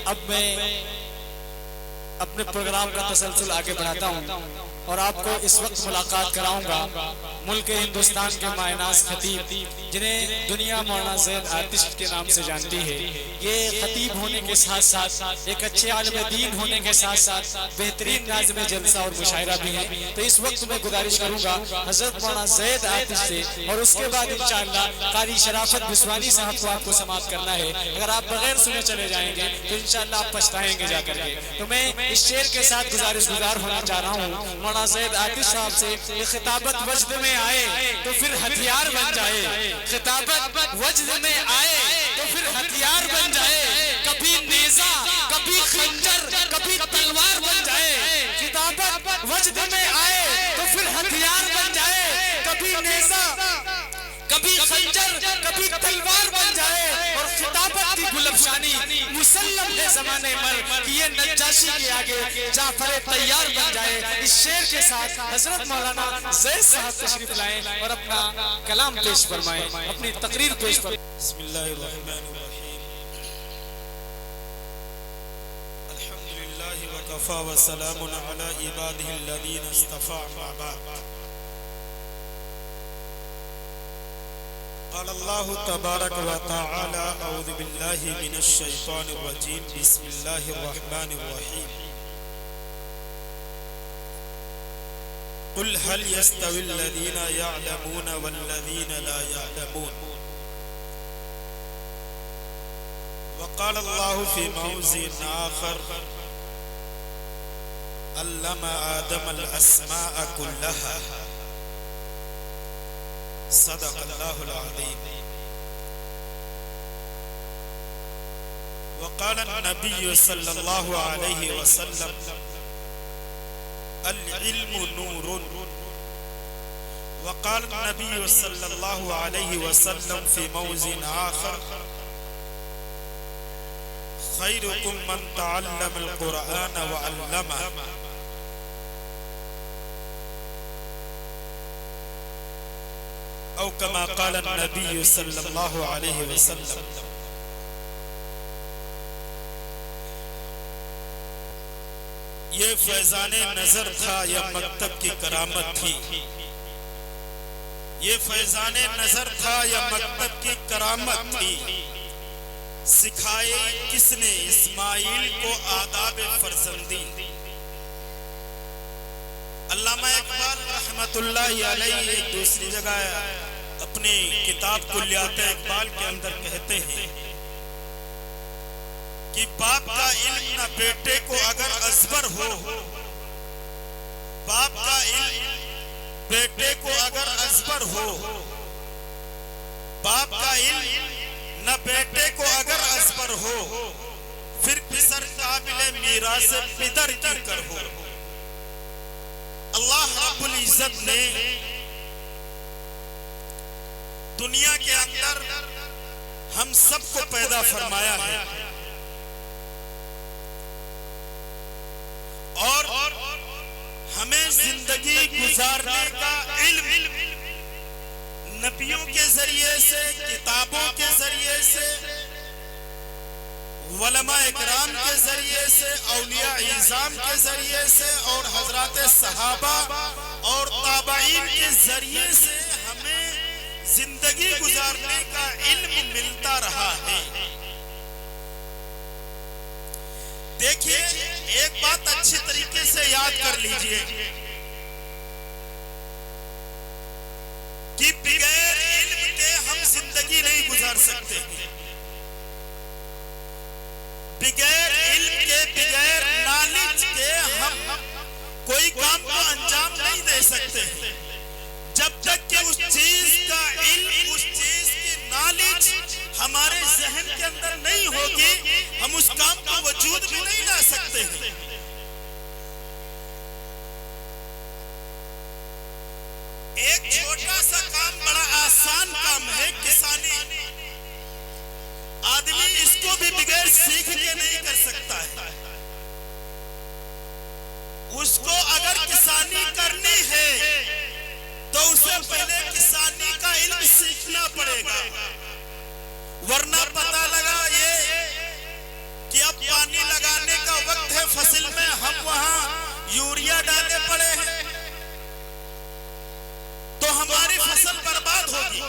अब मैं अपने प्रोग्राम का तसलसल आगे बढ़ाता हूँ और आपको इस वक्त मुलाकात कराऊंगा मुल्क हिंदुस्तान के मायनाज खतीब, जिन्हें दुनिया मौलाना ज़ैद आतिश के नाम से जानती है। ये खतीब होने के साथ साथ एक अच्छे आलिम दीन होने के साथ साथ बेहतरीन नाज़िम जलसा और मुशायरा भी है। तो इस वक्त मैं गुजारिश करूंगा हजरत मौलाना ज़ैद आतिश से, और उसके बाद इंशाअल्लाह कारी शराफत बिस्वानी साहब को आपको समाप्त करना है। अगर आप बगैर सुने चले जाएंगे तो इंशाअल्लाह आप पछताएंगे जाकर के। तो मैं इस शेर के साथ गुजारिश गुजार होना चाह रहा हूँ मौलाना ज़ैद आतिश साहब से, खिताबत वजद में आए तो फिर हथियार बन जाए, खिताबत वजद में आए तो फिर हथियार बन जाए, कभी नेज़ा कभी खंजर कभी तलवार बन जाए। खिताबत वजद में आए तो फिर हथियार बन जाए, कभी नेज़ा कभी खंजर कभी तलवार बन जाए। और खिताबत की गुलफशानी मुसल्लम है ज़माने मर कि ये नज्जाशी के आगे जाफर तैयार बन जाए। इस शेर के साथ हजरत मौलाना ज़ैद साहब तशरीफ लाएं और अपना कलाम पेश फरमाएं, अपनी तकरीर पेश फरमाएं। बिस्मिल्लाहिर्रहमानिर्रहीम, अल्हम्दुलिल्लाहि व कफ़ा व सलामुन अला इबादिहिल्लज़ीना इस्तफ़ा, अम्मा बाद। क़ाल अल्लाहु तबारक व तआला, अऊज़ु बिल्लाहि मिनश शैतानिर रजीम, बिस्मिल्लाहिर रहमानिर रहीम। क़ुल हल यस्तविल लज़ीना यअलमून वल्लज़ीना ला यअलमून। व क़ाल अल्लाहु फ़ी मौज़िन आख़र, अल्लमा आदमल अस्माअ कुल्लहा, सदक़ल्लाहुल अज़ीम। वक़ाल नबी सल्लल्लाहु अलैहि वसल्लम, अल इल्मु नूरुन। वक़ाल नबी सल्लल्लाहु अलैहि वसल्लम फ़ी मौज़िन आख़र, खैरुकुम मन तअल्लमल क़ुरआन व अल्लमह। औ कमा क़ाल नबी सल्लल्लाहु अलैहि वसल्लम। ये फैज़ाने नजर था या मकतब की करामत थी, ये फैज़ाने नजर था या मकतब की करामत थी। सिखाए किसने इस्माइल को आदाब फर्जंदी। अल्लामा इकबाल रहमतुल्लाहि अलैहि एक दूसरी जगह अपनी किताब कुल्लियात इकबाल के अंदर कहते हैं कि बाप का इल्म न बेटे को अगर असबर हो, बाप का इल्म बेटे को अगर असबर हो, बाप का इल्म न बेटे को अगर असबर हो, फिर पिसर काबिल मीरास पिदर की कर हो। अल्लाह रब्बुल इज्जत ने दुनिया के अंदर हम सबको पैदा फरमाया है और हमें जिंदगी गुजारने का इल्म नबियों के जरिए से, किताबों के जरिए से, उलमा इकराम के जरिए से, औलिया इज़ाम के जरिए से और हजरात सहाबा और ताबईन के जरिए से हमें जिंदगी गुजारने का इल्म मिलता रहा है। देखिए, एक बात अच्छी तरीके से याद कर लीजिए कि बगैर इल्म के हम जिंदगी नहीं गुजार सकते, बगैर इल्म के, बगैर नॉलेज के हम कोई काम को अंजाम नहीं दे सकते। जब तक कि उस चीज का इल्म, उस चीज की नॉलेज हमारे जहन के अंदर नहीं होगी, हम उस काम को वजूद में नहीं ला सकते हैं। एक छोटा सा काम बड़ा आसान काम है, किसानी। आदमी इसको भी बगैर सीख के नहीं कर सकता है। उसको अगर किसानी करनी है तो उसे पहले किसानी का इल्म सीखना पड़ेगा, वरना पता लगा ये कि अब पानी गुजारने पड़े हैं तो हमारी फसल बर्बाद होगी,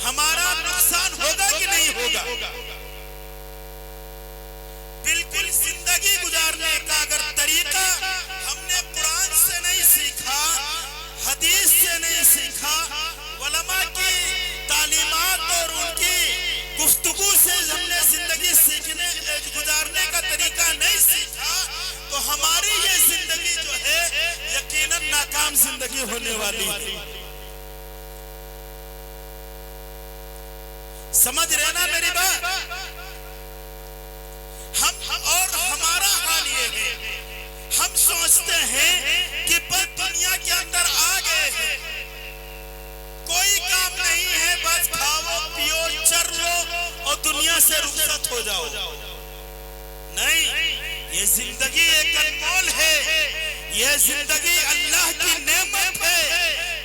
हमारा नुकसान होगा कि नहीं होगा। बिल्कुल जिंदगी गुजारने का अगर तरीका हमने कुरान से नहीं सीखा, हदीस से नहीं सीखा, उलमा की तालीमात और उनकी गुफ्तगू से हमने जिंदगी सीखने गुजारने का तरीका नहीं सीखा, तो हमारी ये जिंदगी जो है यकीनन नाकाम जिंदगी होने वाली है। समझ रहे ना मेरी बात। हम और हमारा हाल ये है, हम सोचते हैं कि बस दुनिया के अंदर आ गए हैं, कोई काम नहीं है, बस खाओ पियो चर लो और दुनिया से रुखसत हो जाओ। नहीं, ये जिंदगी एक अनमोल है, ये जिंदगी अल्लाह की नेमत है।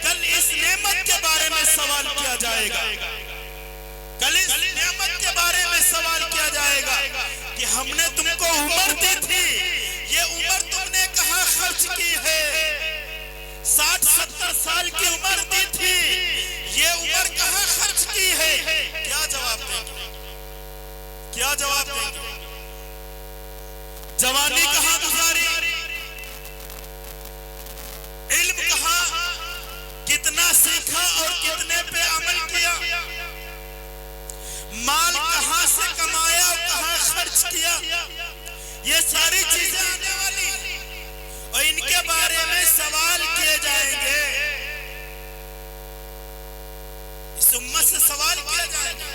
कल इस नेमत के बारे में सवाल किया जाएगा, कल इस नेमत के बारे में सवाल किया जाएगा कि हमने तुमको उम्र दी थी, ये उम्र तुमने कहाँ खर्च की है। 60-70 साल की उम्र दी थी, ये उम्र कहाँ खर्च की है। क्या जवाब देंगे, क्या जवाब देंगे। जवानी कहाँ गुजारी, इल्म कहाँ, कितना सीखा और कितने पे अमल किया, माल कहां से कमाया और कहां खर्च किया, ये सारी चीजें आने वाली और इनके बारे में सवाल किए जाएंगे। इस उम्मत से सवाल किया जाएगा।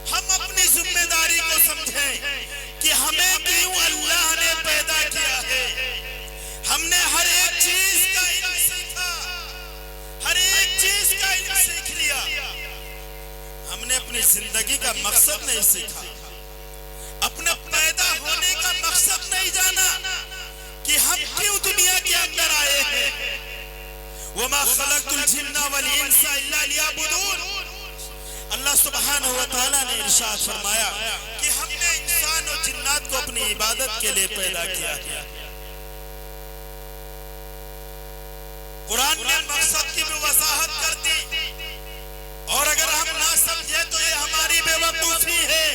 हम अपनी जिम्मेदारी को समझें कि हमें क्यों अल्लाह ने पैदा किया है। हमने हर एक चीज का इल्म सीखा, हर एक चीज का इल्म सीख लिया, हमने अपनी जिंदगी का मकसद नहीं सीखा, अपने पैदा होने का मकसद नहीं जाना कि हम क्यों दुनिया के अंदर आए हैं। वमा खलक़तुल जिन्ना वल इंसा इल्ला लियअबुदून। अल्लाह सुब्हानहु व तआला ने इरशाद फरमाया कि हमने इंसान और जिन्नात को अपनी इबादत के लिए पैदा किया है। कुरान ने मकसद की भी वजाहत कर दी और अगर हम ना समझे तो ये हमारी बेवकूफी है,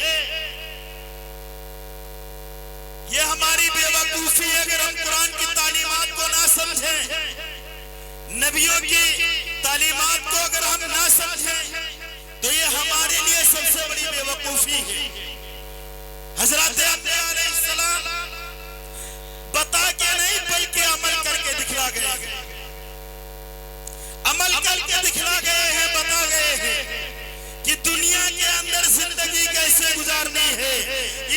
ये हमारी बेवकूफी है। अगर हम कुरान की तालीमात को ना समझें, नबियों की तालीमात को अगर हम ना समझें, तो ये हमारे लिए सबसे बड़ी बेवकूफी है। हजरत अंबिया अलैहिस्सलाम बता के नहीं बल्कि अमल करके दिखला गए, अमल करके दिखला गए हैं, बता गए हैं कि दुनिया के अंदर जिंदगी कैसे गुजारनी है।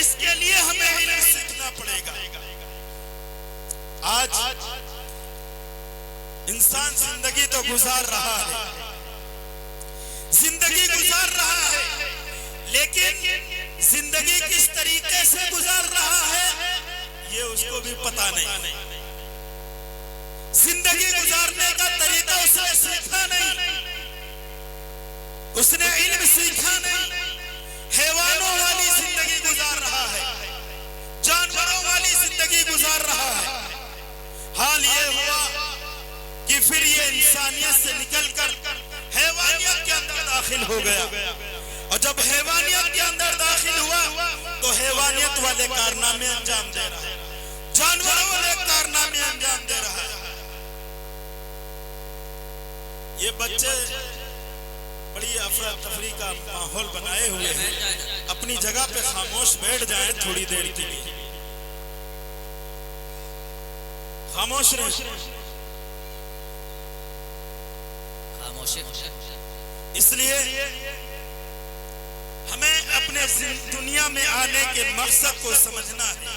इसके लिए हमें इल्म सीखना पड़ेगा। आज इंसान जिंदगी तो गुजार रहा है, जिंदगी गुजार रहा है, लेकिन जिंदगी किस तरीके से गुजार रहा है ये उसको भी पता नहीं। जिंदगी गुजारने का तरीका उसने सीखा नहीं, उसने इल्म सीखा नहीं। हैवानों वाली जिंदगी गुजार रहा है, जानवरों वाली जिंदगी गुजार रहा है। हाल ये हुआ कि फिर ये इंसानियत से निकलकर हैवानियत के अंदर दाखिल हो गया, और जब हैवानियत के अंदर दाखिल हुआ तो हैवानियत वाले कारनामे अंजाम दे रहा है, जानवरों वाले कारनामे अंजाम दे रहा है। ये बच्चे बड़ी अफरा तफरी का माहौल बनाए हुए हैं, अपनी जगह पे खामोश बैठ जाएं थोड़ी देर के लिए, खामोश रहे। इसलिए हमें अपने दुनिया में आने के मकसद को समझना है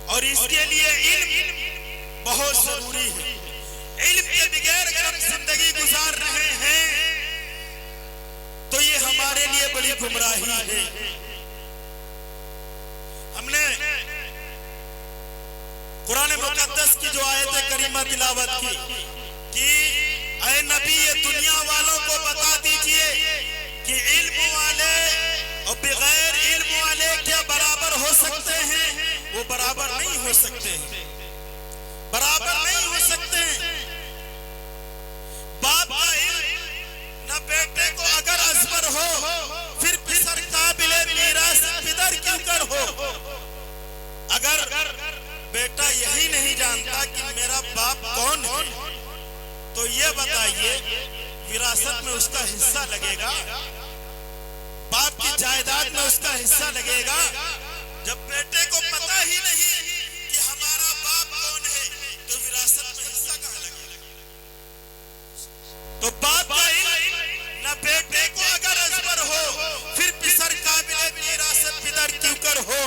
और इसके लिए इल्म बहुत जरूरी है। इल्म के बगैर अगर हम जिंदगी गुजार रहे हैं तो ये हमारे लिए बड़ी गुमराही है। हमने कुरान मुकद्दस की जो आयत करीमा तिलावत की कि ऐ नबी ये दुनिया वालों को बता दीजिए कि इल्म वाले और बगैर इल्म वाले क्या बराबर हो सकते हैं। वो बराबर नहीं हो सकते हैं, बराबर नहीं बेटे को अगर अजबर हो फिर पिसर काबिले मीरास पिदर क्यों कर हो। अगर बेटा यही नहीं जानता कि मेरा बाप कौन है तो ये बताइए विरासत में उसका हिस्सा लगेगा, बाप की जायदाद में उसका हिस्सा लगेगा। जब बेटे को पता ही नहीं कि हमारा बाप कौन है तो विरासत में हिस्सा कहां लगेगा। तो बाप का इल्म न बेटे को अगर अजबर हो फिर पिसर काबिले मीरासत पिदर क्यों कर हो।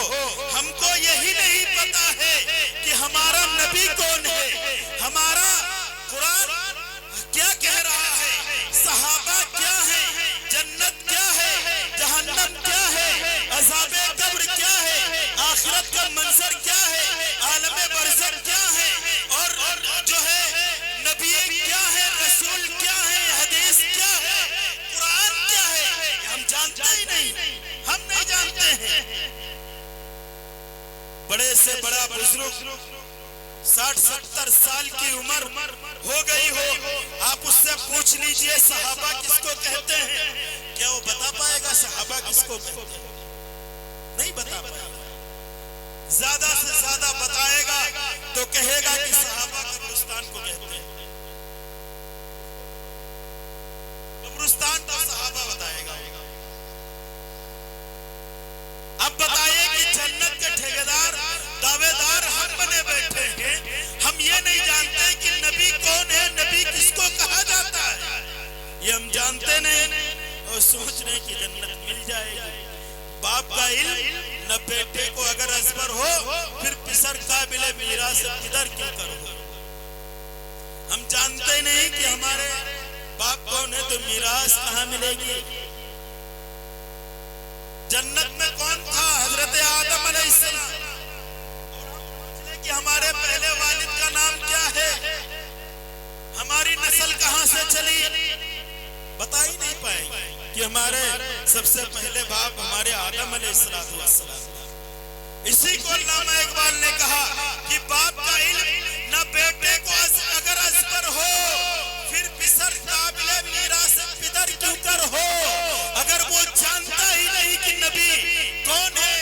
हमको यही नहीं पता है कि हमारा नबी कौन है, हमारा कुरान क्या कह रहा है, सहाबा क्या है, जन्नत क्या है, जहन्नम क्या है, अज़ाबे कब्र क्या है, आखिरत का मंजर क्या है, आलमे बरज़ख क्या है, और जो है नबी क्या है, रसूल क्या है, हदीस क्या है, कुरान क्या है, हम जानते ही नहीं, हम नहीं जानते हैं। बड़े से बड़ा बुजुर्ग 60-70 साल की उम्र हो गई हो, आप उससे पूछ लीजिए सहाबा किसको कहते हैं, क्या वो बता पाएगा सहाबा किसको कहते हैं? नहीं बता पाएगा। ज्यादा से ज्यादा बताएगा तो कहेगा कि सहाबा कब्रिस्तान को कहते हैं, कब्रिस्तान को सहाबा बताएगा। अब बताइए कि जन्नत के ठेकेदार दावेदार हम बने बैठे हैं, हम ये नहीं जानते कि नबी कौन है, नबी किसको कहा जाता है, ये हम जानते नहीं और सोच रहे कि जन्नत मिल जाएगी। बाप का इल्म न बेटे को अगर अजबर हो फिर पिसर काबिले मीरास किधर क्यों कर हो। हम जानते नहीं कि हमारे बाप कौन है तो मीरास कहाँ मिलेगी। जन्नत में कौन था, हजरत आदम अलैहिस्सलाम, कि हमारे पहले वालिद का नाम क्या है, हमारी नस्ल कहां से चली, बता ही नहीं पाएंगे कि हमारे सबसे पहले बाप हमारे आदम अलैहिस्सलाम। इसी को अल्लामा इकबाल ने कहा कि बाप का इल्म न बेटे को अगर अजबर हो फिर पिसर काबिले मीरास पिदर क्यों कर हो। अगर वो जानता ही नहीं कि नबी कौन है,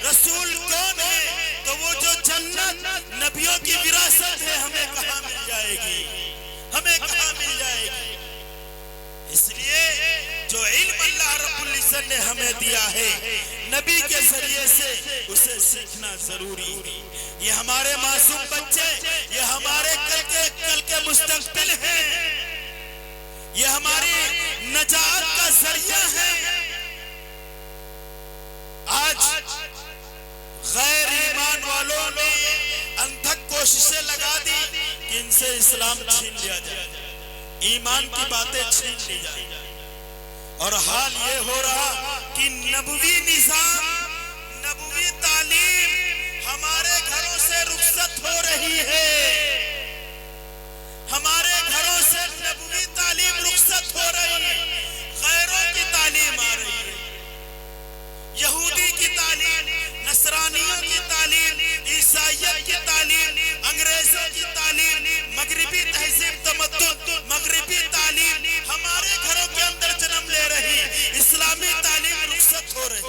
रसूल कौन है, तो वो जो जन्नत नबियों की विरासत है हमें कहां मिल जाएगी, हमें कहां मिल जाएगी। इसलिए जो इल्म अल्लाह रब्बुल इज्जत ने हमें दिया है नबी के जरिए से उसे सीखना जरूरी है। ये हमारे मासूम बच्चे, ये हमारे कल के मुस्तकबिल हैं, ये हमारी नजात का जरिया है। आज गैर ईमान वालों ने अनथक कोशिशें लगा दी कि इनसे इस्लाम छीन लिया जाए, ईमान की बातें छीन ली जाए। और हाल ये हो रहा कि नबवी निजाम, नबवी तालीम हमारे घरों से रुखसत हो रही है, हमारे घरों से नबवी तालीम रुखसत हो रही है, गैरों की तालीम आ रही है। यहूदी की तालीम, नसरानियों की तालीम, ईसाइयत की तालीम, अंग्रेजों की तालीम, मगरिबी तहजीब तमद्दुन, मगरिबी तालीम हमारे घरों के अंदर जन्म ले रही, इस्लामी तालीम रुखसत हो रही।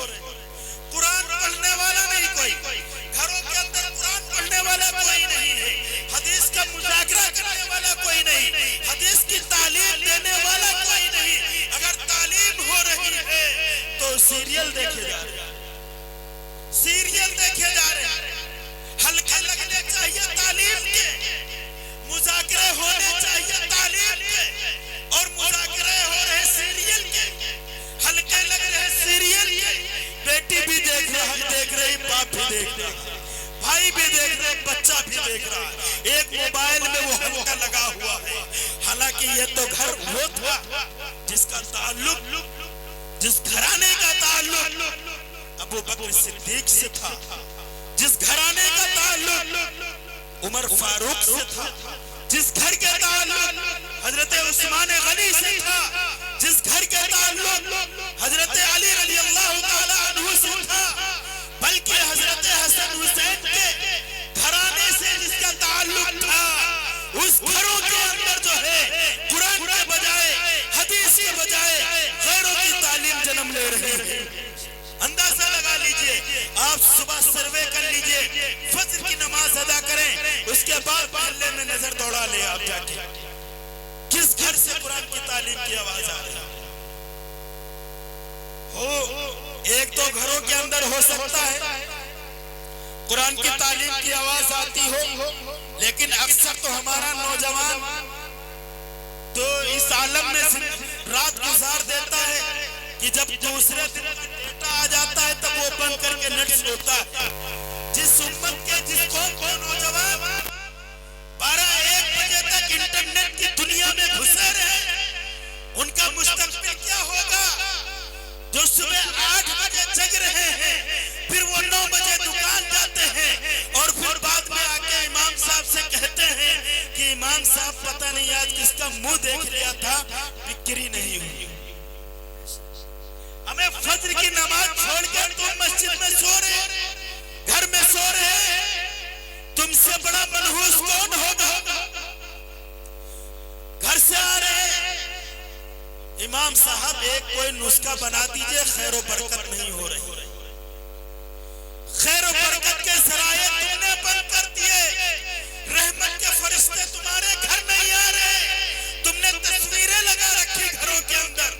कुरान पढ़ने वाला नहीं कोई, घरों के अंदर कुरान पढ़ने वाला कोई नहीं है, हदीस का मुजाकरा करने वाला कोई नहीं, हदीस की तालीम देने वाला कोई नहीं। अगर तालीम हो रही है तो सीरियल देखे जा रहे हैं, सीरियल देखे जा रहे हैं, हल्के लगने चाहिए तालीम के, मुजाकरे होने चाहिए तालीम के, और मुजाकरे हो रहे सीरियल के, हल्के लग रहे सीरियल के। बेटी भी देख रही, बाप भी देख रहा, भाई भी देख रहे, बच्चा भी देख रहा है, एक मोबाइल में वो हल्का लगा हुआ है। हालांकि ये तो घर वो था जिसका ताल्लुक, जिस घराने का ताल्लुक अबू बकर सिद्दीक से था, जिस घराने का ताल्लुक उमर फारूक से था, जिस घर के ताल्लुक हजरत उस्मान गनी से था, जिस घर के ताल्लुक हजरत अली रज़ी अल्लाह ताला अन्हु से था, बल्कि हजरत हसन हुसैन के घराने से जिसका ताल्लुक था, उस घरों के अंदर जो है कुरान के बजाय, हदीस के बजाय लीजिए, आप सुबह सर्वे कर लीजिए, फज्र की नमाज अदा करें, उसके बाद मोहल्ले में नजर दौड़ा ले आप जाके किस घर से कुरान की तालीम की आवाज आ रही हो। एक तो घरों के अंदर हो सकता है कुरान की तालीम की आवाज आती हो, लेकिन अक्सर तो हमारा नौजवान तो इस आलम में रात गुजार देता है कि जब दूसरे दिन डेटा आ जाता है तब वो बंद करके नेट सोता है। जिस उम्मत के जिस कौम को नौजवान 12-1 बजे तक इंटरनेट की दुनिया में घुसे रहे, उनका मुस्तकबिल क्या होगा? जो सुबह 8 बजे जग रहे हैं, फिर वो 9 बजे दुकान जाते हैं और फिर बाद में आके इमाम साहब से कहते हैं कि इमाम साहब पता नहीं आज किसका मुंह देख लिया था, बिक्री नहीं हुई। हमें फज्र की नमाज छोड़कर तुम मस्जिद में सो रहे, घर में सो रहे, तुमसे बड़ा मनहूस कौन होगा? घर से आ रहे इमाम साहब एक कोई नुस्खा बना दीजिए, खैर बरकत नहीं हो रही, खैर बरकत के जराये तुमने बंद कर दिए, रहमत के फरिश्ते तुम्हारे घर नहीं आ रहे, तुमने तस्वीरें लगा रखी घरों के अंदर,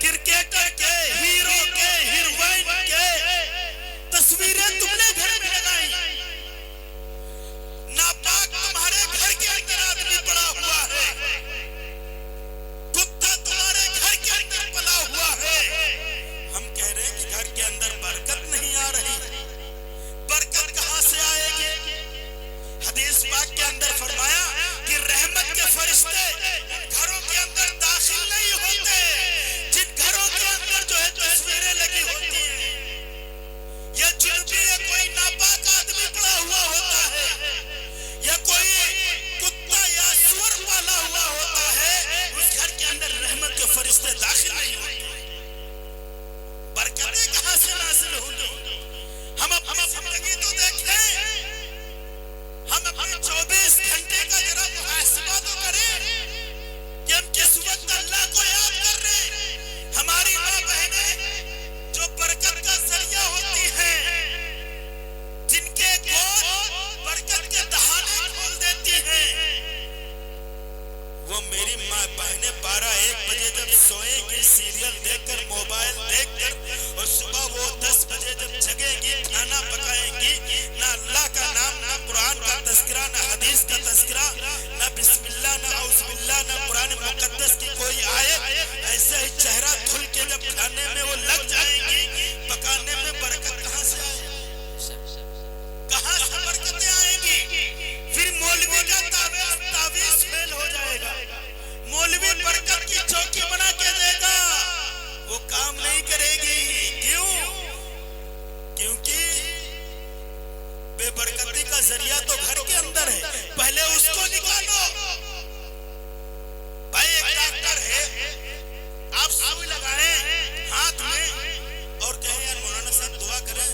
क्रिकेटर के, हीरो के, हीरोइन के तस्वीरें तुमने घर में लगाई। नापाक तुम्हारे घर के अंदर आदमी पड़ा हुआ है, कुत्ता तुम्हारे घर के अंदर पला हुआ है। हम कह रहे हैं कि घर के अंदर बरकत नहीं आ रही, बरकत कहां से आएगी? हदीस पाक के अंदर फरमाया कि रहमत के फरिश्ते घरों के अंदर दाखिल नहीं होते जिन घरों के अंदर जो है तस्वीरें लगी होती हैं, या जुनूबी या कोई नापाक आदमी पड़ा हुआ होता है, या कोई कुत्ता या सुअर पाला हुआ होता है, उस घर के अंदर रहमत के फरिश्ते दाखिल नहीं होते। बरकतें कहां से नाज़िल होंगी? हम अपनी जिंदगी तो देख लें, हम अपने 24 घंटे का जरा मुहासिबा तो करें कि हम किस वक्त अल्लाह को याद कर रहे हैं। हमारी माँ बहनें जो बरकत का जरिया होती हैं, जिनके गोद बरकत के दहाने खोल देती हैं, वो मेरी माँ बहनें 12-1 बजे जब सोएंगी सीरियल देखकर, मोबाइल देखकर, और सुबह वो 10 बजे जब जगेंगी, खाना पकाएंगी, ना अल्लाह का नाम, ना कुरान का तज़किरा, ना हदीस का तज़किरा, ना बिस्मिल्लाह, ना औज़ुबिल्लाह, ना कुरान मुक़द्दस की कोई आयत, ऐसे ही चेहरा धुल के जब खाने में वो लग जाएंगी, पकाने में बरकत कहां से आएगी? कहां से बरकतें आएंगी? फिर मौलवी का तावीज़ फेल हो जाएगा, मौलवी बरकत की चौकी बना के देगा, वो काम नहीं करेगी। क्यों? क्योंकि बेबरकती का जरिया तो घर के अंदर है, पहले उसको निकालो। भाई एक डॉक्टर है, आप सुई लगाएं हाथ में और कहें यार मौलाना साहब दुआ करें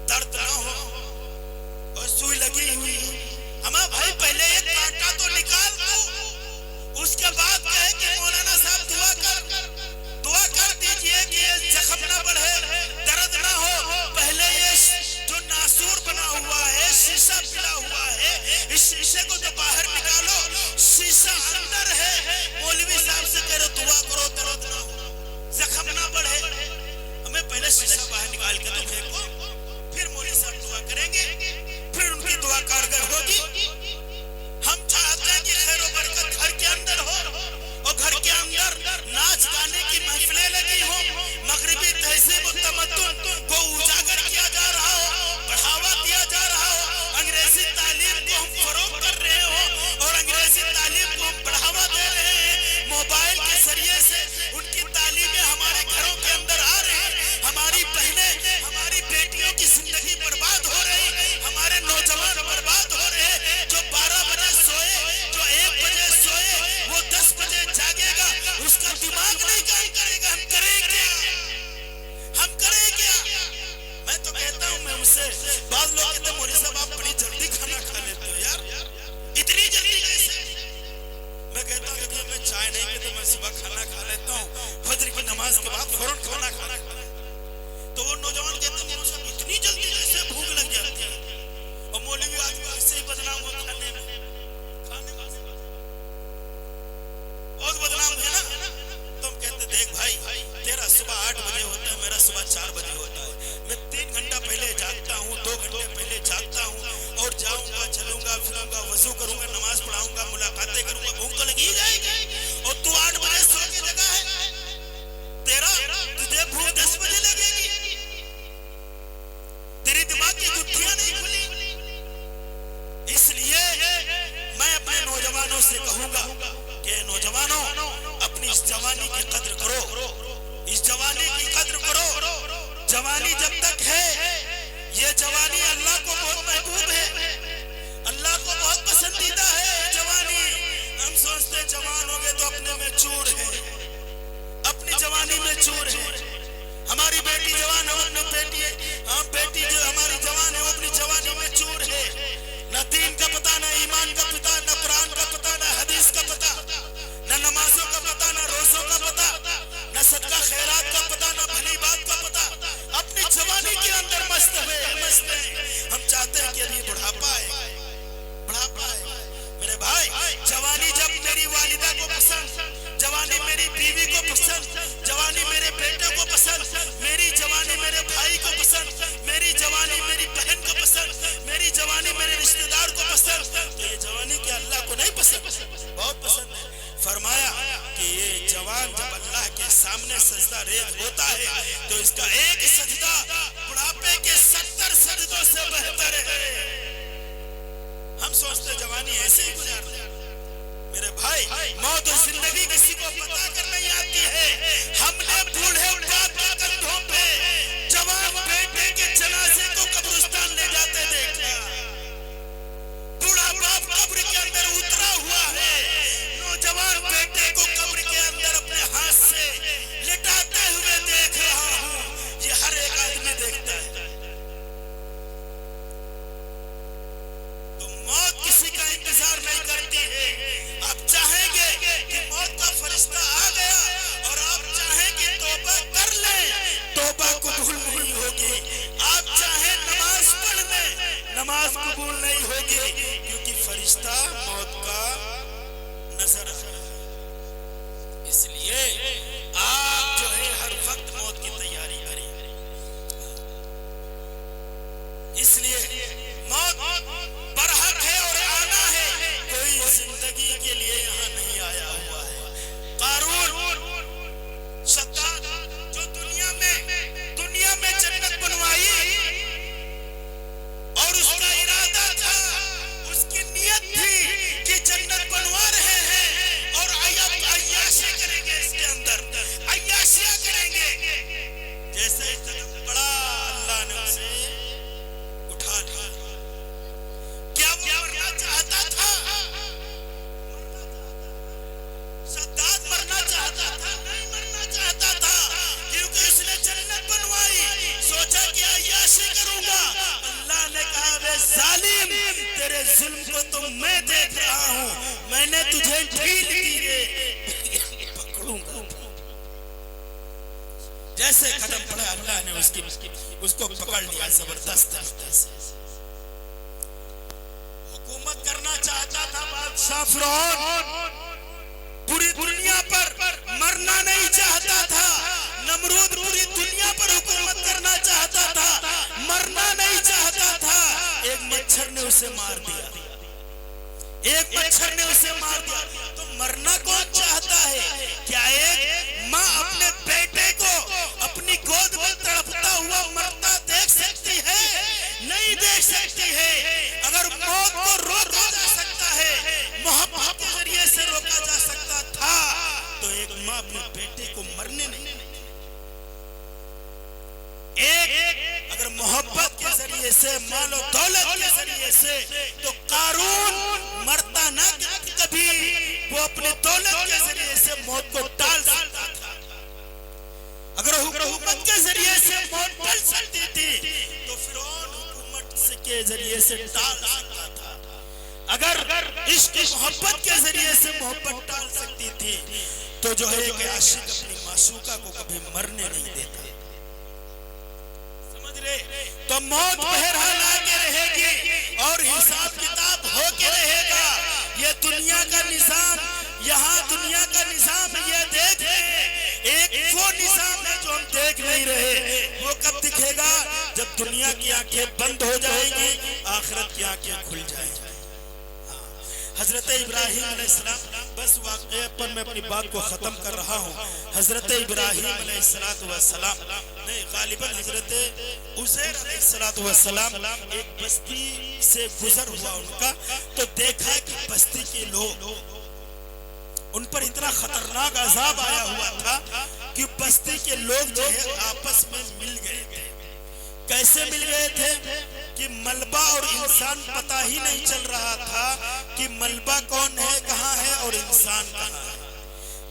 दर्द ना हो, और सुई लगी हुई, हमारा भाई पहले एक कांटा तो निकाल दो, उसके बाद कहे कि मौलाना साहब दुआ कर दीजिए कि ये जख्म ना बढ़े, दर्द ना हो। पहले ये जो नासूर बना हुआ है, शीशा पिला हुआ है, इस शीशे को जो बाहर निकालो, शीशा अंदर है, मौलवी साहब से कह रहे दुआ करो दर्द ना हो, जख्म ना बढ़े। हमें पहले शीशा बाहर निकाल के तो फेंको, फिर मौलवी साहब दुआ करेंगे, फिर उनकी दुआ कारगर होगी। हम चाहते हैं कि खैर और बरकत घर के अंदर हो, और घर के अंदर नाच गाने की महफिलें लगी हो, मगरिबी तहजीब और तमद्दुन को उजागर किया जा रहा हो, बढ़ावा दिया जा रहा हो, अंग्रेजी तालीम को हम फरोग कर रहे हो और अंग्रेजी तालीम को हम बढ़ावा दे रहे हैं। मोबाइल के जरिए से उनकी तालीमें हमारे घरों के अंदर आ रही हैं। हमारी बहनें, हमारी बेटियां नौजवानों से कहूंगा कि नौजवानों अपनी इस जवानी की कद्र करो, इस जवानी की कद्र करो। जवानी जब तक है, ये जवानी अल्लाह को बहुत महबूब है, अल्लाह को बहुत पसंदीदा है जवानी। हम सोचते हैं जवान हो गए तो अपने में चूर है, अपनी जवानी में चूर है। हमारी बेटी जवान है, अपनी बेटी है, हम बेटी जो हमारी जवान है वो अपनी जवानी में चूर है। न दीन का पता, न ईमान का पता, न कुरान का पता, न हदीस का पता, न नमाजों का पता, न रोजों का पता, न सदका खैरात का पता, न भली बात का पता। अपनी जवानी के अंदर मस्त है, मस्त है। हम चाहते हैं कि अभी बुढ़ापा है, बुढ़ापा है। मेरे भाई, जवानी जब मेरी वालिदा को पसंद, जवानी मेरी बीवी को पसंद, जवानी मेरे बेटे को पसंद, मेरी जवानी मेरे भाई को पसंद, मेरी जवानी मेरी बहन को पसंद, मेरी जवानी मेरे रिश्तेदार को पसंद, तो ये जवानी क्या अल्लाह को नहीं पसंद? बहुत पसंद है। फरमाया कि ये जवान जब अल्लाह के सामने सजदा रेज होता है तो इसका एक सजदा बुढ़ापे के 70 सजदों से बेहतर है। हम सोचते जवानी ऐसे ही गुजारते हैं। मेरे भाई, मौत और जिंदगी किसी को पता कर नहीं आती है। हमने बूढ़े बाप के कंधों पे जवान बेटे के जनाजे को कब्रिस्तान ले जाते देखा। बूढ़ा बाप कब्र के अंदर उतरा हुआ है, नौजवान बेटे को कब्र के अंदर अपने हाथ से लिटाते हुए देख रहा हूँ। ये हर एक आदमी देखता है। तो मौत किसी का इंतजार नहीं करती है। आप चाहेंगे कि मौत का फरिश्ता आ गया और आप चाहेंगे तौबा कर लें, तौबा कबूल नहीं होगी। आप चाहें नमाज पढ़ लें, नमाज कबूल नहीं होगी, क्योंकि फरिश्ता मौत का नजर है। इसलिए आप जो है हर वक्त मौत की तैयारी करें। इसलिए मौत बरहक है और आना है, कोई जिंदगी के लिए यहाँ नहीं आया हुआ है। कारून, शद्दाद, जो दुनिया में जन्नत बनवाई और उसका इरादा था, उसकी नियत थी कि जन्नत बनवा रहे हैं और अय्याशी करेंगे, इसके अंदर अय्याशियां करेंगे। जैसे ही कदम बढ़ा, अल्लाह ने उसे उठा लिया। क्या वो मरना चाहता था? शद्दाद मरना चाहता था? नहीं मरना चाहता था, क्योंकि उसने जन्नत बनवाई, सोचा कि अय्याशी करूंगा। अल्लाह ने कहा, वे जालिम, तेरे जुल्म को तो मैं देख रहा हूं, मैंने तुझे ढील दी है, पकड़ूंगा। जैसे कदम पड़ा, अल्लाह ने उसको पकड़ लिया जबरदस्त तरीके से। हुकूमत करना चाहता था बादशाह फिरौन, पूरी दुनिया पर मरना नहीं चाहता था। नमरूद पूरी दुनिया पर हुकूमत करना चाहता था, मरना नहीं चाहता था। एक मच्छर ने उसे मार दिया, एक मच्छर ने उसे मार दिया। तो मरना कौन चाहता है? क्या एक माँ अपने बेटे को अपनी गोद में तड़पता हुआ मरता देख सकती है? नहीं देख सकती है। अगर मौत को रोका जा सकता है, मोहब्बत के जरिए से रोका जा सकता था, तो एक माँ अपने बेटे को मरने नहीं। एक अगर मोहब्बत के जरिए से, मालो दौलत के जरिए से, तो कारून मरता ना कभी, वो अपनी दौलत के जरिए से मौत को टाल सकता था। अगर हुकूमत के जरिए से मौत टल सकती थी, तो फिरौन हुकूमत के जरिए से टाल सकता था। अगर इश्क मोहब्बत के जरिए से मोहब्बत टाल सकती थी, तो जो है कि आशिक अपनी माशूका को कभी मरने नहीं देता। तो मौत बहरहाल आके रहेगी और हिसाब किताब होके रहेगा। ये दुनिया का निजाम, यहाँ दुनिया का निजाम ये देख रहे, एक वो निजाम है जो हम देख नहीं रहे। वो कब दिखेगा? जब दुनिया की आंखें बंद हो जाएंगी, आखिरत की आंखें खुल जाएंगी। हजरत इब्राहिम अलैहिस्सलाम, बस वाक़े पर मैं अपनी बात को ख़त्म कर रहा हूँ। हजरत इब्राहिम अलैहिस्सलाम नहीं, गालिबन हजरत उज़ैर अलैहिस्सलाम एक बस्ती से गुजर हुआ उनका, तो देखा कि बस्ती के लोग, उन पर इतना खतरनाक अजाब आया हुआ था कि बस्ती के लोग जो है आपस में मिल गए थे। कैसे मिल गए थे कि मलबा और इंसान पता ही नहीं चल रहा था कि मलबा कौन है, कहाँ है और इंसान कहाँ है।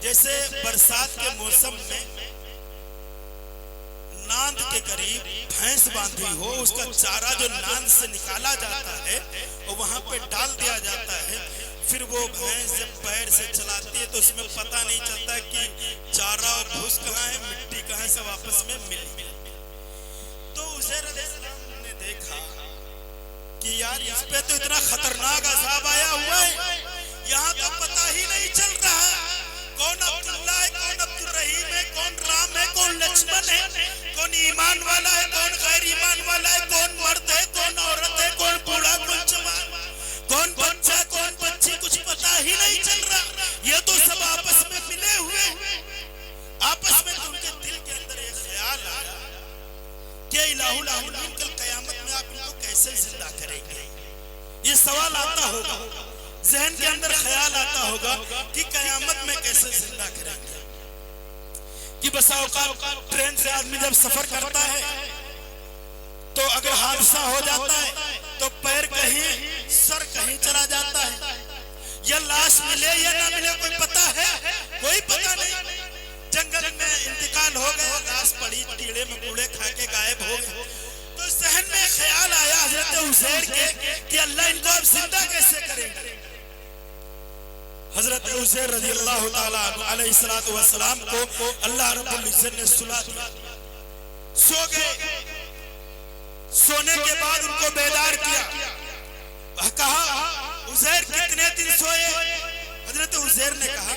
जैसे बरसात के मौसम में नांद के करीब भैंस बांधी हो, उसका चारा जो नांद से निकाला जाता है और वहां पे डाल दिया जाता है, फिर वो भैंस जब पैर से चलाती है तो उसमें पता नहीं चलता कि चारा और भूस कहाँ है, मिट्टी कहाँ है, सब आपस में मिल। तो उज़ैर अलैहिस्सलाम ने देखा कि यार इस पे तो इतना खतरनाक अज़ाब आया हुआ है, यहाँ का पता ही नहीं चल रहा कौन अब्दुल्ला है, कौन अब्दुल रहीम है, कौन राम है, कौन लक्ष्मण है, कौन ईमान वाला है, कौन गैर ईमान वाला है, कौन मर्द है, कौन औरत है, कौन बूढ़ा, कौन जवान, कौन बच्चा, कौन बच्ची, कुछ पता ही नहीं चल रहा। ये तो सब आपस में मिले हुए, आपस में तो उनके दिल के अंदर एक ख्याल आया कि इलाहुल आलमीन कल क़यामत में आप इनको कैसे जिंदा करेंगे। ये सवाल आता होगा, जहन के अंदर ख्याल आता होगा कि क़यामत में कैसे जिंदा करेंगे। कि बसा औकात ट्रेन से आदमी जब सफर करता है तो अगर हादसा हो जाता है तो पैर कहीं, सर कहीं चला जाता है, या लाश मिले या ना मिले कोई पता है, कोई पता नहीं। जंगल में इंतकाल हो गया, लाश पड़ी कीड़े मकोड़े खा के गायब हो गए, तो जहन में ख्याल आया हजरत उज़ैर के कि अल्लाह इनको अब जिंदा कैसे करेंगे। हजरत उज़ैर रज़ियल्लाहु ताला अलैहिस्सलाम को अल्लाह रब्बुल इज्जत ने सुला दिया, सो गए। सोने के बाद उनको बेदार किया, कहा उज़ैर कितने दिन सोए। हजरत उज़ैर ने कहा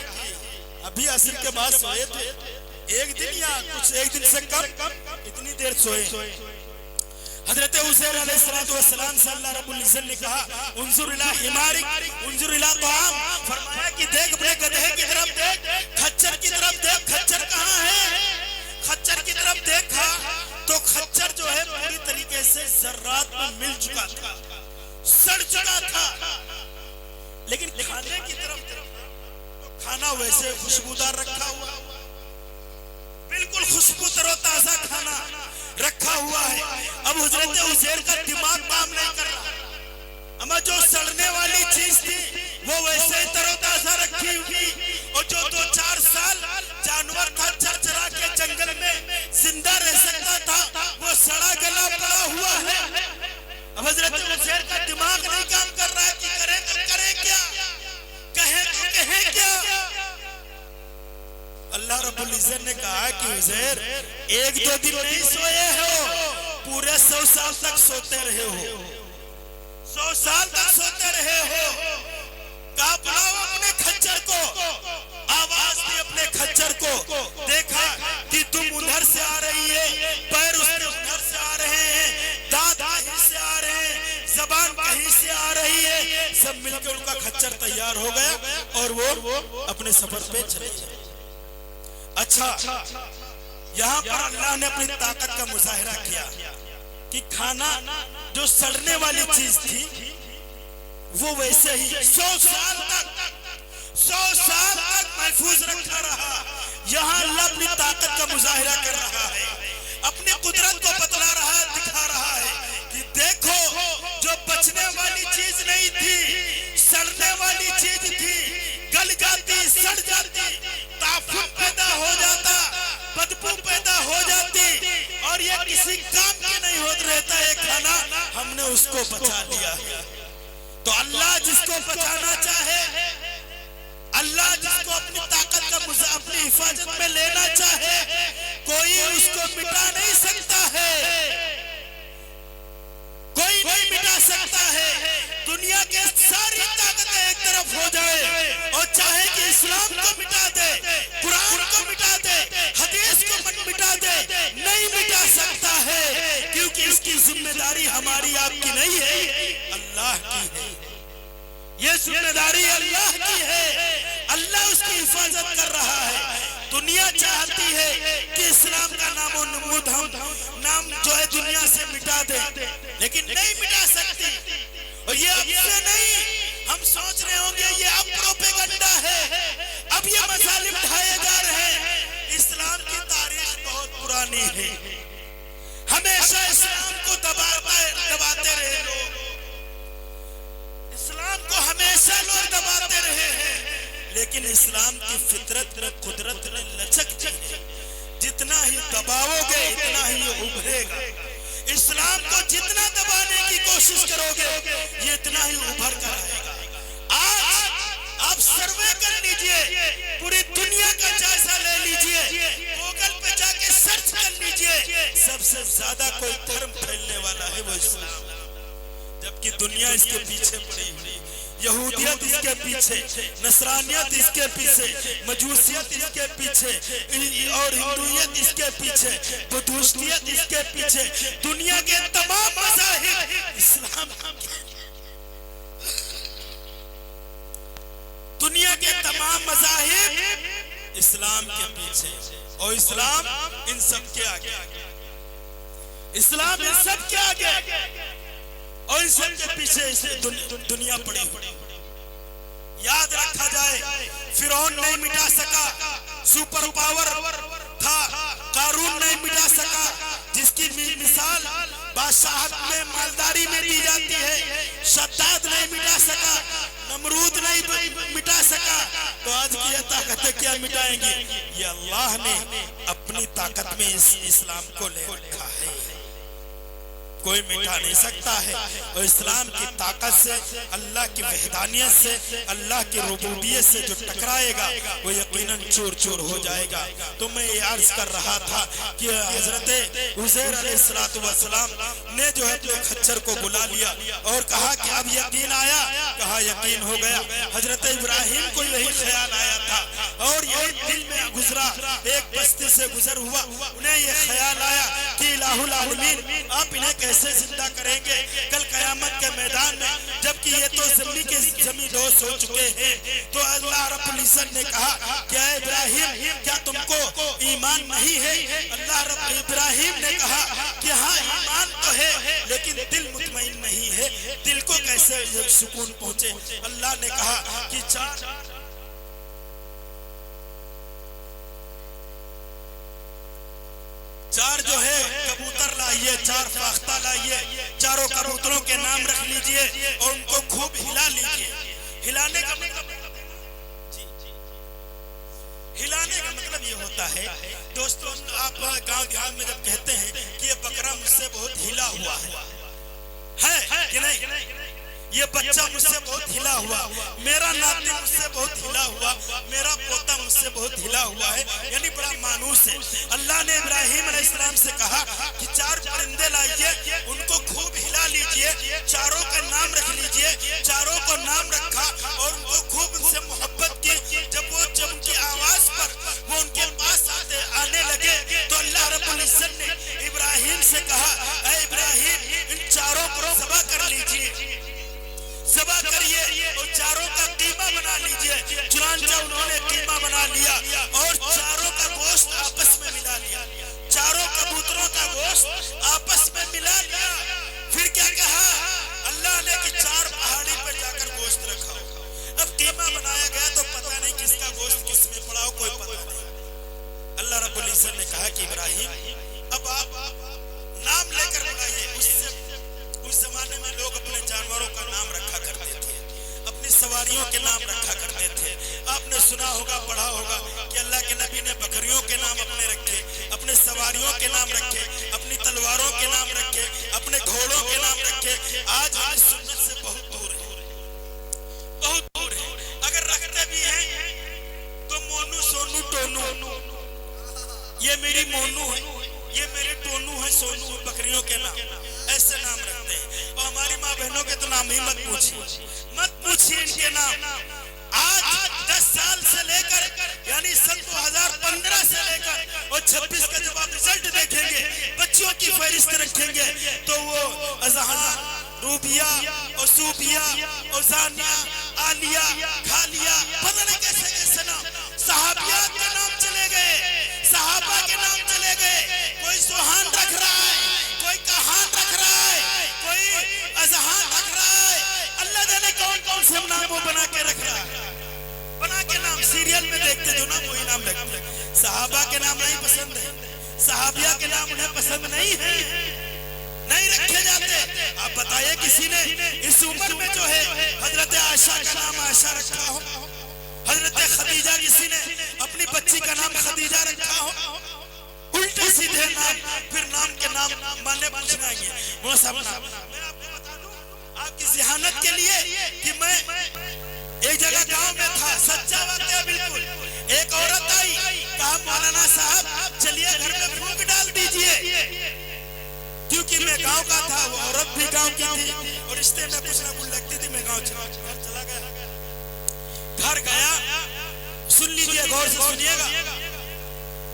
अभी असर के बाद सोए थे, एक दिन या कुछ एक दिन से कम, इतनी देर सोए। हजरत उज़ैर अलैहिस्सलाम से अल्लाह रब्बुल इज्जत ने कहा उन्जुर इला हिमारिक उन्जुर इला ताम, फरमाया कि देख अपने गधे की तरफ देख, खच्चर की तरफ देख, खच्चर कहाँ है। खच्चर की तरफ देखा तो खच्चर जो है पूरी तरीके से ज़र्रात में मिल चुका था, सड़ चुका था। लेकिन खाने की तरफ तो खाना वैसे खुशबूदार रखा हुआ, बिल्कुल खुशबू तरोताजा खाना रखा हुआ है। अब हजरत उज़ैर का दिमाग काम नहीं कर रहा, अमा जो सड़ने वाली चीज थी वो वैसे ही तरोताजा रखी हुई, और जो 2-4 साल जानवर था चरचरा के जंगल में जिंदा रह सकता था, वो सड़ा गला पड़ा हुआ है। अब हजरत उज़ैर का दिमाग नहीं काम कर रहा है कि करें तो करें क्या, कहें तो कहें क्या। अल्लाह रब्बुल इज्जत ने कहा कि उज़ैर 1-2 दिन नहीं सोए हो, पूरे 100 साल तक सोते रहे हो, 100 साल तक सोते रहे हो। कहा बुलाओ अपने खच्चर को, आवाज दी अपने खच्चर को, देखा कि तुम उधर से आ रही है, पैर उसके उधर से आ रहे हैं, दांत कहीं से आ रहे हैं, जबान कहीं से आ रही है। सब मिलकर उनका खच्चर तैयार हो गया और वो अपने सफर पे चले गए। अच्छा, यहाँ पर अल्लाह ने अपनी ताकत का मुजाहिरा किया कि खाना जो सड़ने वाली चीज थी वो वैसे ही 100 साल तक महफूज रखा रहा। यहाँ अल्लाह अपनी ताकत का मुजाहिरा कर रहा है, अपनी कुदरत को बतला रहा है, दिखा रहा है कि देखो जो बचने वाली चीज नहीं थी, सड़ने वाली चीज थी, गल जाती, सड़ जाती, ताफुन पैदा हो जाता, बदबू पैदा हो जाती, और ये किसी काम के नहीं होता रहता है खाना, हमने उसको बचा लिया। तो अल्लाह जिसको बचाना चाहे, अल्लाह जिसको अपनी ताकत का अपनी हिफाजत में लेना चाहे, कोई उसको मिटा नहीं सकता है, कोई नहीं मिटा सकता है। दुनिया के सारी ताकतें एक तरफ हो जाए और चाहे कि इस्लाम को मिटा दे, कुरान को मिटा दे, हदीस को मिटा दे, नहीं मिटा सकता है, क्योंकि इसकी जिम्मेदारी हमारी आपकी नहीं है, अल्लाह की है। ये जिम्मेदारी अल्लाह की है, अल्लाह उसकी हिफाजत कर रहा है। दुनिया चाहती है कि इस्लाम का नामो नमूद हम नाम जो है दुनिया से मिटा दे, लेकिन नहीं मिटा सकती। और ये अब से नहीं, हम सोच रहे होंगे ये अब प्रोपेगेंडा है, अब ये मसालिम ढाए जा रहे हैं। इस्लाम की तारीख बहुत पुरानी है, हमेशा इस्लाम को दबाते रहे लोग, इस्लाम को हमेशा लोग दबाते रहे हैं, लेकिन इस्लाम की फितरत में कुदरत ने लचक दी है। जितना ही दबाओगे इतना ही उभरेगा। इस्लाम को जितना दबाने की कोशिश करोगे ये इतना ही उभर कर आएगा। आज आप सर्वे कर लीजिए, पूरी दुनिया का जायजा ले लीजिए, गूगल पे जाके सर्च कर लीजिए, सबसे ज्यादा कोई धर्म फैलने वाला है वो इस्लाम, जबकि दुनिया इसके पीछे पड़ी हुई। यहूदियत इसके पीछे, नसरानियत इसके पीछे, मजूसियत इसके पीछे और हिंदुयत इसके पीछे, बुद्धिस्टियत इसके पीछे। दुनिया के तमाम मज़ाहिब इस्लाम, दुनिया के तमाम मज़ाहिब इस्लाम के पीछे, और इस्लाम इन सब के आगे, इस्लाम इन सब के आगे और इन सब के पीछे दुनिया पड़ी हुई। याद रखा जाए, फिरौन नहीं मिटा सका, सुपर पावर था, कारून नहीं मिटा सका, जिसकी मिसाल बादशाहत में मालदारी में दी जाती है। शद्दाद नहीं मिटा सका, नमरूद नहीं मिटा सका, तो आज की यह ताकतें क्या मिटाएंगी? ये अल्लाह ने अपनी ताकत में इस इस्लाम को ले रखा है, कोई मिटा नहीं सकता है। और इस्लाम की ताकत से, अल्लाह की वहदानियत से, अल्लाह की रुबूबियत से जो टकराएगा वो यकीनन चूर चूर हो जाएगा। तो मैं ये अर्ज कर रहा था कि हजरत उज़ैर अलैहिस्सलाम ने जो है अपने खच्चर को बुला लिया और कहा कि अब यकीन आया, कहा यकीन हो गया। हजरत इब्राहिम को यही ख्याल आया था और यही दिल में गुजरा, एक बस्ती से गुजर हुआ, उन्हें ये ख्याल आया कि इलाहुल आलमीन आप इन्हें कैसे जिंदा करेंगे कल कयामत के मैदान में, जबकि ये तो जमी दोस्त हो चुके हैं। तो अल्लाह रब्बुल इज्जत ने कहा क्या इब्राहिम, क्या तुमको ईमान नहीं है? अल्लाह रब्बुल इब्राहिम ने कहा कि हाँ ईमान तो है, लेकिन दिल मुतमईन नहीं है, दिल को कैसे सुकून पहुंचे? अल्लाह ने कहा कि चार जो है कबूतर लाइए, चार फाख्ता लाइए, चारों कबूतरों के नाम रख लीजिए और उनको खूब हिला लीजिए। हिलाने का मतलब, हिलाने का मतलब ये होता है दोस्तों, आप गांव देहात में जब कहते हैं कि ये बकरा मुझसे बहुत हिला हुआ है कि नहीं, ये बच्चा मुझसे बहुत हिला हुआ, मेरा नाती मुझसे बहुत हिला हुआ, मेरा पोता मुझसे बहुत हिला हुआ है, यानी बड़ा मानूस है। अल्लाह ने इब्राहिम अलैहिस्सलाम से कहा कि चार परिंदे लाइए, उनको खूब हिला लीजिए, चारों का नाम रख लीजिए। चारों को नाम रखा और उनको खूब उनसे मोहब्बत की। जब उनकी आवाज पर वो उनके पास आने लगे तो अल्लाह रब्बुल इज्जत ने इब्राहिम से कहा, ऐ इब्राहिम इन चारों को ज़बह कर लीजिए, ज़बह करिए और चारों का कीमा बना लीजिए। चुनांचे उन्होंने कीमा बना लिया और चारों का गोश्त आपस में मिला लिया, चारों कबूतरों का गोश्त आपस में मिला लिया। फिर क्या कहा अल्लाह ने कि चार पहाड़ी पर जाकर गोश्त रखा। अब कीमा बनाया गया तो पता नहीं किसका गोश्त किस में पड़ा हो, कोई पता नहीं। अल्लाह रब्बुल इज्जत ने कहा कि इब्राहिम अब आप नाम लेकर बुलाइए। उस जमाने में लोग अपने जानवरों का नाम रखा करते थे, अपनी सवारियों के नाम रखा करते थे। आपने सुना होगा, पढ़ा होगा कि अल्लाह के नबी ने बकरियों के नाम अपने रखे, अपने सवारियों के नाम रखे, अपनी तलवारों के नाम रखे, अपने घोड़ों के नाम रखे। आज हम सुन्नत से बहुत दूर है, बहुत दूर है। अगर रखते भी हैं तो मोनू, सोनू, टोनू, ये मेरी मोनू है, ये मेरे टोनू है, सोनू है, बकरियों के नाम ऐसे नाम रखते हैं। और हमारी माँ बहनों के तो नाम ही मत पूछिए इनके नाम। आज 10 साल से लेकर यानी सन 2015 से लेकर और 26 का जब आप रिजल्ट देखेंगे, बच्चियों की फहरिस्त रखेंगे तो वो अजहान, रूबिया और सूबिया और जानिया आ लिया, खा लिया, पता नहीं कैसे कैसे नाम, सहाबियात के नाम चले गए, सहाबा के नाम चले गए। कोई सुहान रख रहा है, कोई कहान रख रहा है, कोई अजहान रख रहा है, अल्लाह जाने कौन कौन से नाम वो बना के रख रहा है। बना के नाम सीरियल में देखते जो ना वही नाम लगते। सहाबा के नाम नहीं पसंद है, सहाबिया के नाम उन्हें पसंद नहीं है, नहीं रखे जाते। आप बताइए किसी ने इस उम्र में जो है हजरत आयशा का नाम आयशा रखा हो, हजरत खदीजा किसी ने अपनी बच्ची का नाम खदीजा रखा हो, उल्टे सीधे नाम, फिर नाम के नाम माने पूछना है वो सब नाम। मैं आपको बता दूं आपकी ज़हानत के लिए कि मैं एक जगह गांव में था, सच्चा वाकया बिल्कुल। एक औरत आई, कहा मौलाना साहब चलिए घर में फूंक डाल दीजिए, क्योंकि मैं गांव का था, वो औरत भी गांव की थी और रिश्ते में कुछ ना कुछ लगती थी। मैं गांव चला गया, घर गया, सुन लीजिए गौर से सुनिएगा,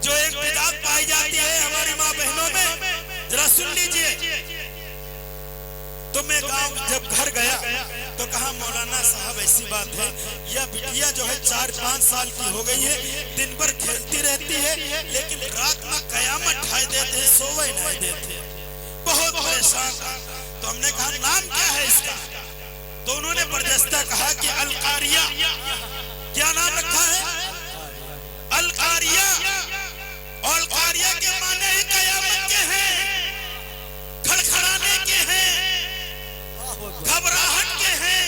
जो एक बिदात पाई जाती है हमारी माँ बहनों में, जरा सुन लीजिए। तो मैं गांव जब घर गया तो कहा मौलाना साहब ऐसी बात है, यह बिटिया जो है 4-5 साल की हो गई है, दिन भर खेलती रहती है, लेकिन रात में कयामत ढाई देते हैं, सोवे नहीं देते, बहुत परेशान। तो हमने कहा नाम क्या है इसका? तो उन्होंने बरजस्ता कहा कि अलकारिया। क्या नाम रखा है? अलकारिया। और अलकारिया के माने ही कयामत के हैं, खड़खड़ाने के हैं, घबराहट के हैं।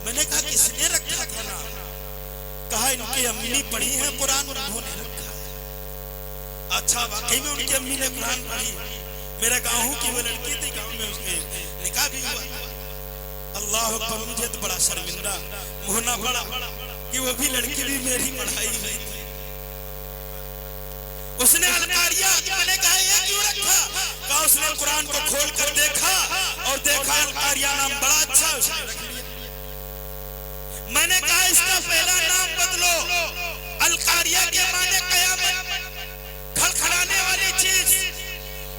मैंने कहा किसने रखा था नाम? कहा इनकी अम्मी पढ़ी है कुरान, उन्होंने रखा है। अच्छा वाकई में उनकी अम्मी ने कुरान पढ़ी। मेरे गाँव की वो लड़की थी, गाँव में उसके निकाह भी हुआ। अल्लाह अकबर, मुझे तो बड़ा शर्मिंदा होना पड़ा कि वो भी लड़की भी मेरी पढ़ाई हुई थी। उसने अलकारिया, मैंने कहा ये क्यों रखा? कहा उसने कुरान को खोल कर देखा और देखा अलकारिया नाम बड़ा अच्छा है, उसने रख लिया। मैंने कहा इसका पहला नाम बदलो, अलकारिया के माने कयामत, खड़खड़ाने वाली चीज,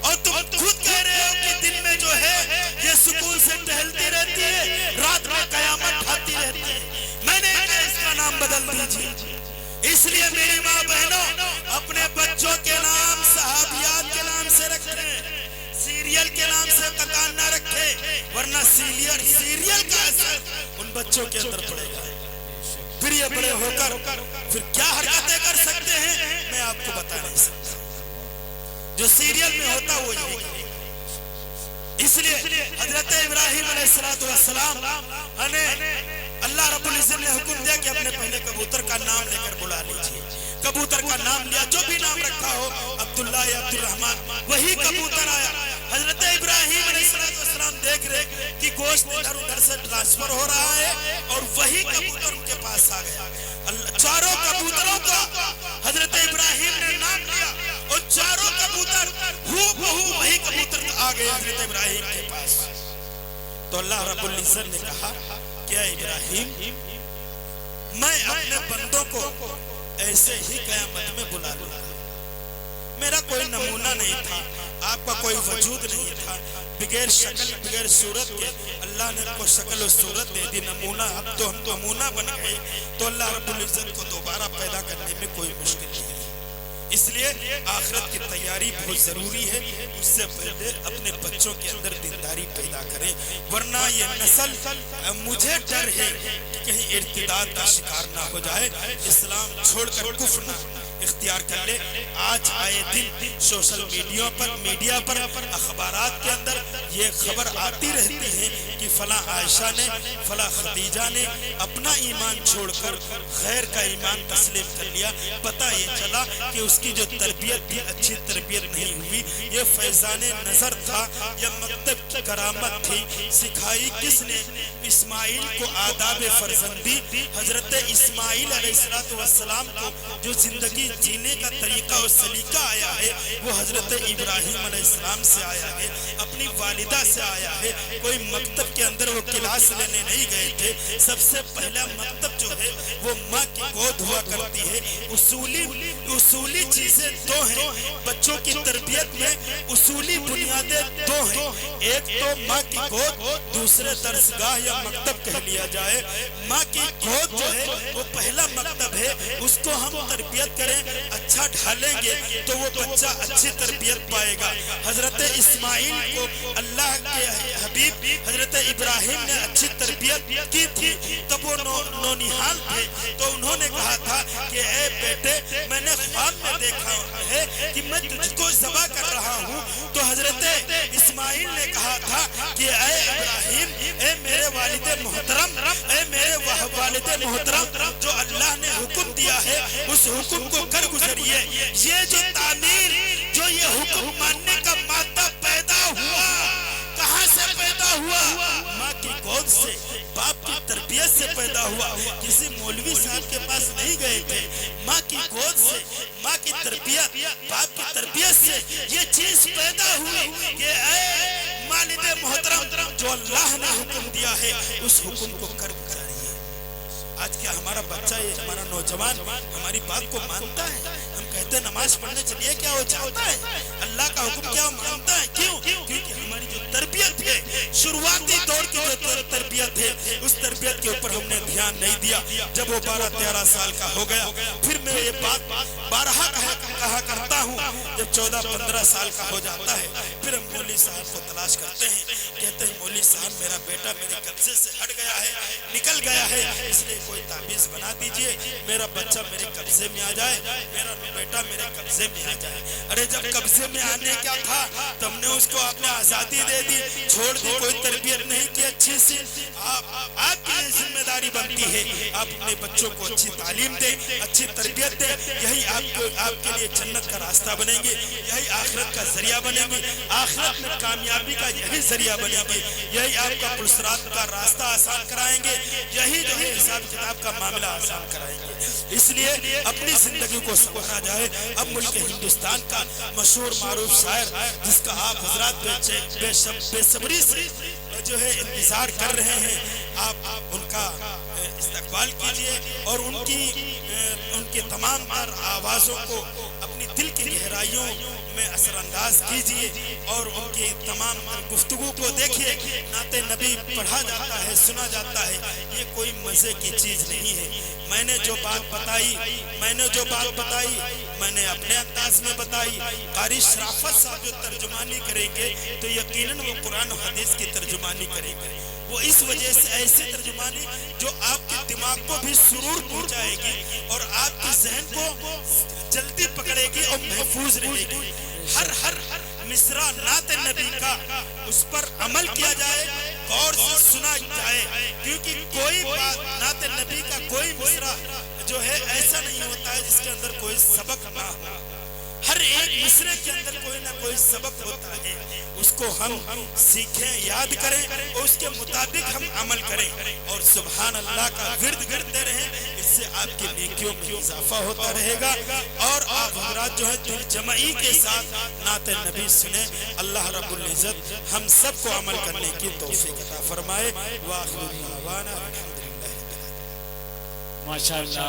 और तुम खुद कह रहे हो कि दिन में जो है ये सुकून से टहलती रहती है, रात में कयामत ढाती रहती है। मैंने कहा इसका नाम बदल दीजिए। इसलिए मेरी माँ बहनों, अपने बच्चों के नाम सहाबियात के नाम से रखें, सीरियल के नाम से कतान न रखें, वरना सीरियल का असर उन बच्चों के अंदर पड़ेगा। फिर ये बड़े होकर फिर क्या हरकतें कर सकते हैं मैं आपको बता नहीं सकता। जो सीरियल में होता वो यही करेगा। इसलिए हजरत इब्राहिम अलैहिस्सलाम ने अल्लाह रब्बुल इज्जत ने हुक्म दिया कि अपने पहले कबूतर का नाम लेकर बुला लीजिए। कबूतर का नाम लिया, जो भी नाम रखा हो, अब्दुल्लाह या अब्दुर्रहमान, वही कबूतर आया। हजरत इब्राहिम अलैहिस्सलाम देख रहे कि गोश्त इधर उधर से ट्रांसफर हो रहा है और वही कबूतर उनके पास आ गया। चारों कबूतरों का हजरत इब्राहिम ने नाम लिया और चारों कबूतर हूबहू वही कबूतर आ गए हजरत इब्राहिम के पास। तो अल्लाह रब्बुल इज्जत ने कहा, क्या इब्राहिम, मैं अपने बंदों को ऐसे ही क़यामत में बुला लूंगा। मेरा कोई नमूना नहीं था, आपका कोई वजूद नहीं था, बगैर शक्ल बगैर सूरत के अल्लाह ने आपको शक्ल और सूरत दे दी, नमूना। अब तो हम नमूना बन गए, तो अल्लाह रब्बुल इज्जत को दोबारा पैदा करने में कोई मुश्किल नहीं है। इसलिए आखिरत की तैयारी बहुत जरूरी है। उससे पहले अपने बच्चों के अंदर दीनदारी पैदा करें, वरना ये नस्ल, मुझे डर है कि कहीं इर्तिदाद का शिकार ना हो जाए, इस्लाम छोड़कर कुफ्र ना इख्तियार कर ले। आज आए दिन सोशल मीडिया पर अखबारात के अंदर ये खबर आती रहती है कि फला आयशा ने, फला खदीजा ने अपना ईमान छोड़कर गैर का ईमान तस्लीम कर लिया। पता ये चला कि उसकी जो तरबियत थी अच्छी तरबियत नहीं हुई, ये फैजाने नजर था या मकतब की करामत थी। सिखाई किसने? इस्माइल को आदाब फर्जंदी। हजरत इस्माइल अलैहिस्सलाम को जो जिंदगी जीने का तरीका और सलीका आया है वो हजरत इब्राहिम अलैहिस्सलाम से आया है, अपनी वालिदा से आया है। कोई मकतब के अंदर वो क्लास लेने नहीं गए थे। सबसे पहला मकतब जो है वो माँ की गोद हुआ करती है। उसूली चीजें दो हैं बच्चों की तरबियत में, उसूली बुनियादें दो हैं, एक तो माँ की गोद, दूसरे दरसगाह या मकतब कह लिया जाए। माँ की गोद जो है वो पहला मकतब है, उसको हम तरबियत करें, अच्छा ढालेंगे तो वो बच्चा अच्छी तरबियत पाएगा। हजरत इस्माइल को अल्लाह के हबीब हजरत इब्राहिम ने अच्छी तरबियत की थी, तब वो नौनिहाल थे, तो उन्होंने कहा था कि ए बेटे, मैंने ख्वाब में देखा है कि मैं तुझको ज़बह कर रहा हूँ। तो हजरत इस्माइल ने कहा था कि ए इब्राहिम, ए मेरे वालिद मोहतरम, ए मेरे वालिद मोहतरम, जो अल्लाह ने हुक्म दिया है उस हुक्म को कर गुजरिए। ये जो तामीर, जो ये हुक्म मानने का मादा पैदा हुआ, कहाँ से पैदा हुआ? माँ की गोद से, बाप की तरबियत से पैदा हुआ। किसी मौलवी साहब के पास नहीं गए थे। माँ की गोद से, माँ की तरबियत, बाप की तरबियत से ये चीज पैदा हुई कि ऐ वालिद मोहतरम, जो अल्लाह ने हुक्म दिया है उस हुक्म को कर गुजारिए। आज क्या हमारा बच्चा, ये हमारा नौजवान हमारी बात को मानता है? हम कहते हैं नमाज पढ़ने चलिए, क्या वो चाहता है? अल्लाह का हुक्म क्या मानता है? क्यों? क्योंकि हमारी जो तरबियत है, शुरुआती दौर की जो तरबियत है, उस तरबियत के ऊपर हमने ध्यान नहीं दिया। जब वो 12-13 साल का हो गया, फिर मैं ये बात 12 कहा करता हूँ, जब 14-15 साल का हो जाता है, फिर हम मौलवी साहब को तलाश करते हैं। कहते हैं मौलवी साहब, मेरा बेटा मेरे कब्जे से हट गया है, निकल गया है, इसलिए कोई ताबीज बना दीजिए, मेरा बच्चा मेरे कब्जे में आ जाए, मेरा बेटा मेरे कब्जे में आ जाए। अरे जब कब्जे में आने क्या था, तुमने उसको आपने आजादी दे दी, छोड़ दी, कोई तरबियत नहीं की अच्छी सी। आपकी जिम्मेदारी बनती है आप अपने बच्चों को अच्छी तालीम दें, अच्छी तरबियत दें। यही आपके लिए जन्नत का रास्ता बनेंगे, यही आखिरत का जरिया बनेंगे, आखिरत में कामयाबी का यही जरिया बनेंगे, यही आपका पुलसरात का रास्ता आसान कराएंगे, यही जो है हिसाब किताब का मामला आसान कराएंगे। इसलिए अपनी जिंदगी को संवारा जाए। अब मुल्क हिंदुस्तान का मशहूर मारूफ शायर, जिसका आप हजरात बेसब्री से जो है इंतजार कर रहे हैं, आप उनका इस्तकबाल कीजिए और उनके तमाम आवाज़ों को अपनी दिल की गहराइयों में असरअंदाज कीजिए और उनकी तमाम गुफ्तगू को देखिए। नाते नबी पढ़ा जाता है, सुना जाता है, ये कोई मज़े की चीज़ नहीं है। मैंने जो बात बताई मैंने अपने अंदाज में बताई। कारी शराफत साहब जो तर्जुमानी करेंगे तो यकीनन वो कुरान और हदीस की तर्जुमानी करेंगे। वो इस वजह से ऐसी तर्जुमानी जो आपके दिमाग को भी सुरूर पहुंचाएगी और आपके जहन को जल्दी पकड़ेगी और महफूज रहेगी। हर मिसरा नाते नबी का उस पर अमल किया जाए, गौर से सुना जाए, क्योंकि कोई बात नाते नबी का कोई मिसरा जो है ऐसा नहीं होता है जिसके अंदर कोई सबक ना हो। हर एक मिसरे के अंदर कोई ना कोई सबक होता है, उसको हम सीखें, याद करें और उसके मुताबिक हम अमल करें और सुभान अल्लाह का विर्द करते रहें। इससे आपकी नेकियों में इजाफा होता रहेगा और आप हजरात जो है दिल जमाई के साथ नाते नबी सुने। अल्लाह रब्बुल इज्जत हम सबको अमल करने की तौफीक अता फरमाए। वाखिर दावाना अल्हम्दुलिल्लाह। माशाअल्लाह।